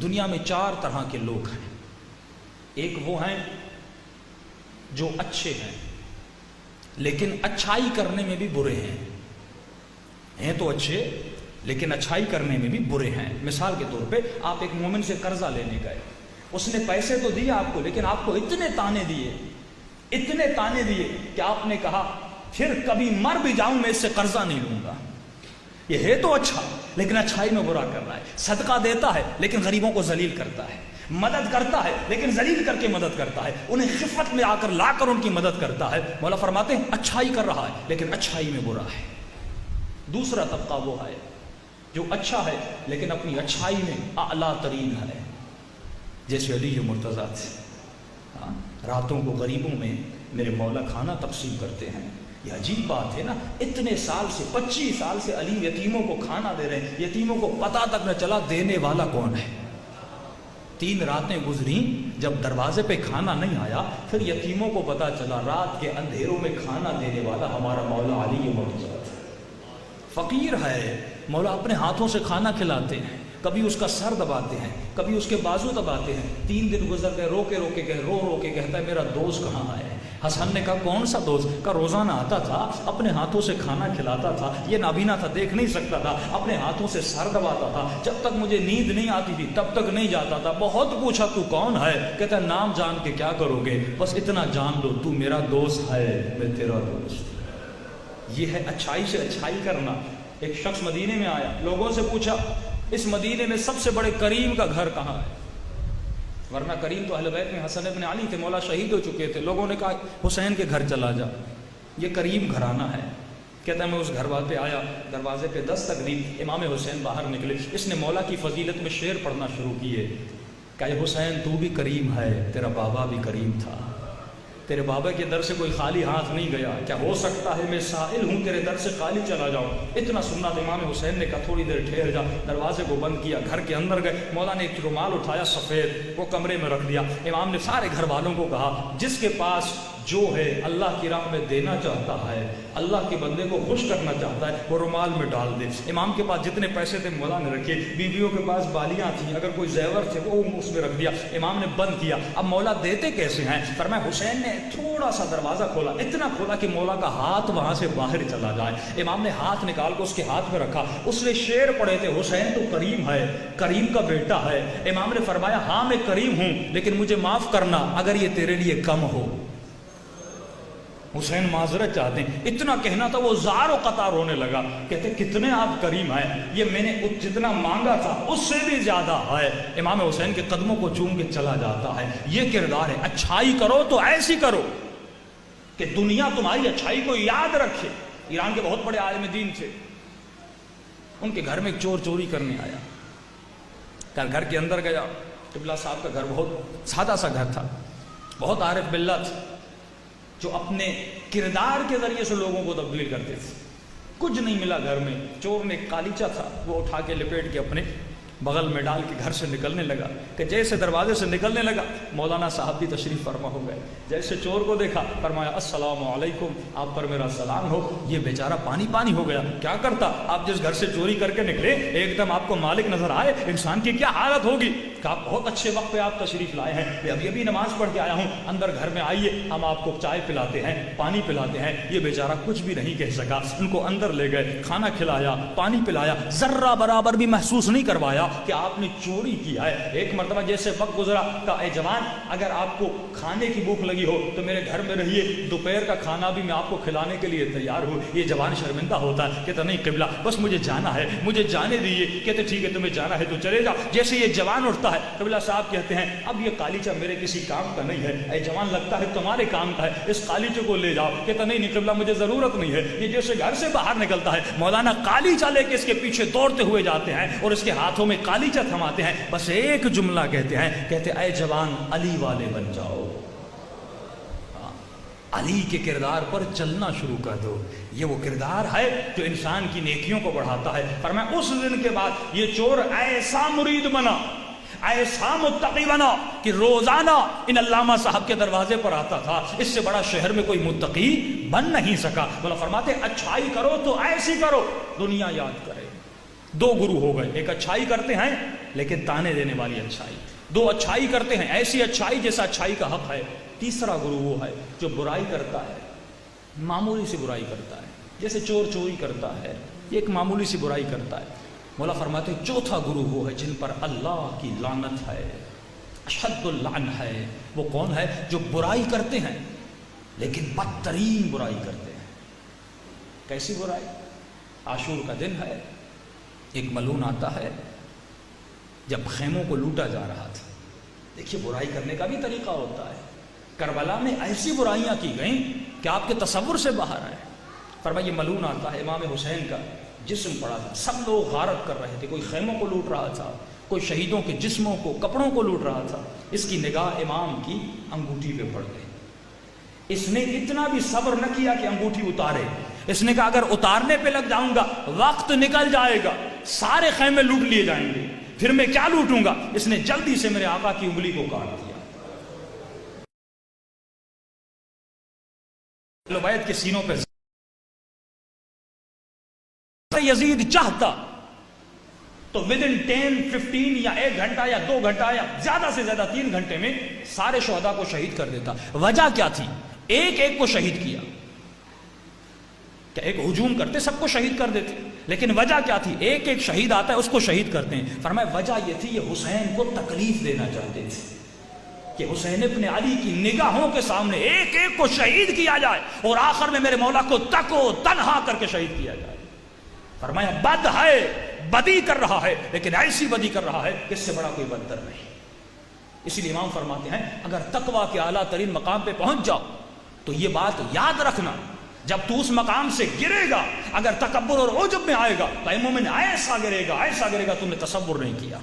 دنیا میں 4 طرح کے لوگ ہیں. ایک وہ ہیں جو اچھے ہیں لیکن اچھائی کرنے میں بھی برے ہیں تو اچھے لیکن اچھائی کرنے میں بھی برے ہیں. مثال کے طور پہ آپ ایک مومن سے قرضہ لینے گئے, اس نے پیسے تو دیے آپ کو, لیکن آپ کو اتنے تانے دیے کہ آپ نے کہا پھر کبھی مر بھی جاؤں میں اس سے قرضہ نہیں لوں گا. یہ ہے تو اچھا لیکن اچھائی میں برا کر رہا ہے. صدقہ دیتا ہے لیکن غریبوں کو ذلیل کرتا ہے, مدد کرتا ہے لیکن ذلیل کر کے مدد کرتا ہے, انہیں خفت میں لا کر ان کی مدد کرتا ہے. مولا فرماتے ہیں اچھائی کر رہا ہے لیکن اچھائی میں برا ہے. دوسرا طبقہ وہ ہے جو اچھا ہے لیکن اپنی اچھائی میں اعلیٰ ترین ہے, جیسے علی مرتضیٰ تھے. راتوں کو غریبوں میں میرے مولا کھانا تقسیم کرتے ہیں. یہ عجیب بات ہے نا, اتنے سال سے 25 سال سے علی یتیموں کو کھانا دے رہے ہیں, یتیموں کو پتہ تک نہ چلا دینے والا کون ہے. 3 راتیں گزریں, جب دروازے پہ کھانا نہیں آیا پھر یتیموں کو پتہ چلا رات کے اندھیروں میں کھانا دینے والا ہمارا مولا علی مرتضیٰ. فقیر ہے, مولا اپنے ہاتھوں سے کھانا کھلاتے ہیں, کبھی اس کا سر دباتے ہیں, کبھی اس کے بازو دباتے ہیں. 3 دن گزر گئے, رو کے کہتا ہے میرا دوست کہاں ہے. حسن نے کہا کون سا دوست؟ کا روزانہ آتا تھا, اپنے ہاتھوں سے کھانا کھلاتا تھا, یہ نابینا تھا, دیکھ نہیں سکتا تھا, اپنے ہاتھوں سے سر دباتا تھا, جب تک مجھے نیند نہیں آتی تھی تب تک نہیں جاتا تھا. بہت پوچھا تو کون ہے؟ کہتا ہے نام جان کے کیا کرو گے, بس اتنا جان لو تو میرا دوست ہے, میں تیرا دوست. یہ ہے اچھائی سے اچھائی کرنا. ایک شخص مدینے میں آیا, لوگوں سے پوچھا اس مدینے میں سب سے بڑے کریم کا گھر کہاں ہے؟ ورنہ کریم تو اہل بیت میں حسن ابن علی تھے, مولا شہید ہو چکے تھے. لوگوں نے کہا حسین کے گھر چلا جا, یہ کریم گھرانہ ہے. کہتا ہے میں اس گھر پہ آیا, دروازے پہ دستک دی, امام حسین باہر نکلے. اس نے مولا کی فضیلت میں شعر پڑھنا شروع کیے. کہ حسین تو بھی کریم ہے, تیرا بابا بھی کریم تھا, تیرے بابا کے در سے کوئی خالی ہاتھ نہیں گیا. کیا ہو سکتا ہے میں سائل ہوں تیرے در سے خالی چلا جاؤں؟ اتنا سننا تو امام حسین نے کہا تھوڑی دیر ٹھہر جا. دروازے کو بند کیا, گھر کے اندر گئے. مولا نے ایک رومال اٹھایا سفید, وہ کمرے میں رکھ دیا. امام نے سارے گھر والوں کو کہا جس کے پاس جو ہے اللہ کی راہ میں دینا چاہتا ہے, اللہ کے بندے کو خوش کرنا چاہتا ہے, وہ رومال میں ڈال دے. امام کے پاس جتنے پیسے تھے مولا نے رکھے, بیویوں کے پاس بالیاں تھیں, اگر کوئی زیور تھے وہ اس میں رکھ دیا. امام نے بند کیا. اب مولا دیتے کیسے ہیں؟ فرمایا حسین نے تھوڑا سا دروازہ کھولا, اتنا کھولا کہ مولا کا ہاتھ وہاں سے باہر چلا جائے. امام نے ہاتھ نکال کے اس کے ہاتھ میں رکھا. اس نے شعر پڑھے تھے حسین تو کریم ہے, کریم کا بیٹا ہے. امام نے فرمایا ہاں میں کریم ہوں لیکن مجھے معاف کرنا اگر یہ تیرے لیے کم ہو. حسین معذرت چاہتے ہیں. اتنا کہنا تھا, وہ زار و قطار رونے لگا. کہتے کتنے آپ کریم ہیں, یہ میں نے جتنا مانگا تھا اس سے بھی زیادہ ہے. امام حسین کے قدموں کو چوم کے چلا جاتا ہے. یہ کردار ہے. اچھائی کرو تو ایسی کرو کہ دنیا تمہاری اچھائی کو یاد رکھے. ایران کے بہت بڑے عالم دین تھے, ان کے گھر میں ایک چور چوری کرنے آیا. گھر کے اندر گیا. قبلہ صاحب کا گھر بہت سادہ سا گھر تھا, بہت عارف باللہ تھا, جو اپنے کردار کے ذریعے سے لوگوں کو تبدیل کرتے تھے. کچھ نہیں ملا گھر میں. چور نے ایک قالیچہ تھا, وہ اٹھا کے لپیٹ کے اپنے بغل میں ڈال کے گھر سے نکلنے لگا. کہ جیسے دروازے سے نکلنے لگا مولانا صاحب بھی تشریف فرما ہو گئے. جیسے چور کو دیکھا فرمایا السلام علیکم, آپ پر میرا سلام ہو. یہ بیچارہ پانی پانی ہو گیا. کیا کرتا, آپ جس گھر سے چوری کر کے نکلے ایک دم آپ کو مالک نظر آئے, انسان کی کیا حالت ہوگی. کہ بہت اچھے وقت پہ آپ تشریف لائے ہیں, میں ابھی نماز پڑھ کے آیا ہوں, اندر گھر میں آئیے, ہم آپ کو چائے پلاتے ہیں, پانی پلاتے ہیں. یہ بیچارہ کچھ بھی نہیں کہہ سکا. ان کو اندر لے گئے, کھانا کھلایا, پانی پلایا, ذرہ برابر بھی محسوس نہیں کروایا کہ آپ نے چوری کیا ہے. ایک مرتبہ جیسے وقت گزرا کہا اے جوان, اگر آپ کو کھانے کی بھوک لگی ہو تو میرے گھر میں رہیے, دوپہر کا کھانا بھی میں آپ کو کھلانے کے لیے تیار ہوں. یہ جوان شرمندہ ہوتا ہے, کہتا نہیں قبلہ بس مجھے جانا ہے, مجھے جانے دیجیے. کہتے ٹھیک ہے تمہیں جانا ہے تو چلے جا. جیسے یہ جوان اٹھتا ہے, قبلہ صاحب کہتے ہیں اب یہ قالیچہ میرے کسی کام کا نہیں ہے, اے جوان لگتا ہے تمہارے کام کا ہے, اس قالیچے کو لے جاؤ. کہتا نہیں قبلہ مجھے ضرورت نہیں ہے. یہ جیسے گھر سے باہر نکلتا ہے مولانا قالیچہ لے کے اس کے پیچھے دوڑتے ہوئے جاتے ہیں اور اس کے ہاتھوں میں قالیچہ تھماتے ہیں. بس ایک جملہ کہتے ہیں, کہتے اے جوان علی والے بن جاؤ, علی کے کردار پر چلنا شروع کر دو. یہ وہ کردار ہے جو انسان کی نیکیوں کو بڑھاتا ہے. فرمایا اس دن کے بعد یہ چور ایسا مرید بنا, ایسا متقی بنا کہ روزانہ ان علامہ صاحب کے دروازے پر آتا تھا. اس سے بڑا شہر میں کوئی متقی بن نہیں سکا. مولا فرماتے اچھائی کرو تو ایسی کرو دنیا یاد کرے. 2 گروہ ہو گئے, ایک اچھائی کرتے ہیں لیکن تانے دینے والی اچھائی. دو اچھائی کرتے ہیں ایسی اچھائی جیسا اچھائی کا حق ہے. تیسرا گروہ وہ ہے جو برائی کرتا ہے, معمولی سی برائی کرتا ہے, جیسے چور چوری کرتا ہے, یہ ایک معمولی سی برائی کرتا ہے. مولا فرماتے ہیں چوتھا گروہ وہ ہے جن پر اللہ کی لعنت ہے, اشد اللعن ہے. وہ کون ہے؟ جو برائی کرتے ہیں لیکن بدترین برائی کرتے ہیں. کیسی برائی؟ عاشور کا دن ہے, ایک ملعون آتا ہے جب خیموں کو لوٹا جا رہا تھا. دیکھیے برائی کرنے کا بھی طریقہ ہوتا ہے. کربلا میں ایسی برائیاں کی گئیں کہ آپ کے تصور سے باہر آئے. فرمایا یہ ملعون آتا ہے, امام حسین کا جسم پڑا تھا, سب لوگ غارت کر رہے تھے, کوئی خیموں کو لوٹ رہا تھا, کوئی شہیدوں کے جسموں کو کپڑوں کو لوٹ رہا تھا. اس کی نگاہ امام کی انگوٹھی پہ پڑ گئی. اس نے اتنا بھی صبر نہ کیا کہ انگوٹھی اتارے. اس نے کہا اگر اتارنے پہ لگ جاؤں گا وقت نکل جائے گا, سارے خیمے لوٹ لیے جائیں گے, پھر میں کیا لوٹوں گا. اس نے جلدی سے میرے آقا کی انگلی کو کاٹ دیا. اہل بیت کے سینوں پہ یزید چاہتا تو ودن 10-15 یا 1 گھنٹہ یا 2 گھنٹہ یا زیادہ سے زیادہ 3 گھنٹے میں سارے شہداء کو شہید کر دیتا. وجہ کیا تھی؟ ایک ایک کو شہید کیا. کہ ایک ہجوم کرتے سب کو شہید کر دیتے, لیکن وجہ کیا تھی؟ ایک ایک شہید آتا ہے اس کو شہید کرتے ہیں. فرمایا وجہ یہ تھی یہ حسین کو تکلیف دینا چاہتے تھے کہ حسین ابن علی کی نگاہوں کے سامنے ایک ایک کو شہید کیا جائے اور آخر میں میرے مولا کو تک و تنہا کر کے شہید کیا جائے. فرمایا بد ہے, بدی کر رہا ہے, لیکن ایسی بدی کر رہا ہے کہ اس سے بڑا کوئی بدتر نہیں. اسی لیے امام فرماتے ہیں اگر تقویٰ کے اعلیٰ ترین مقام پہ پہنچ جاؤ تو یہ بات یاد رکھنا, جب تو اس مقام سے گرے گا اگر تکبر اور عجب میں آئے گا تو اے مومن ایسا گرے گا تم نے تصور نہیں کیا.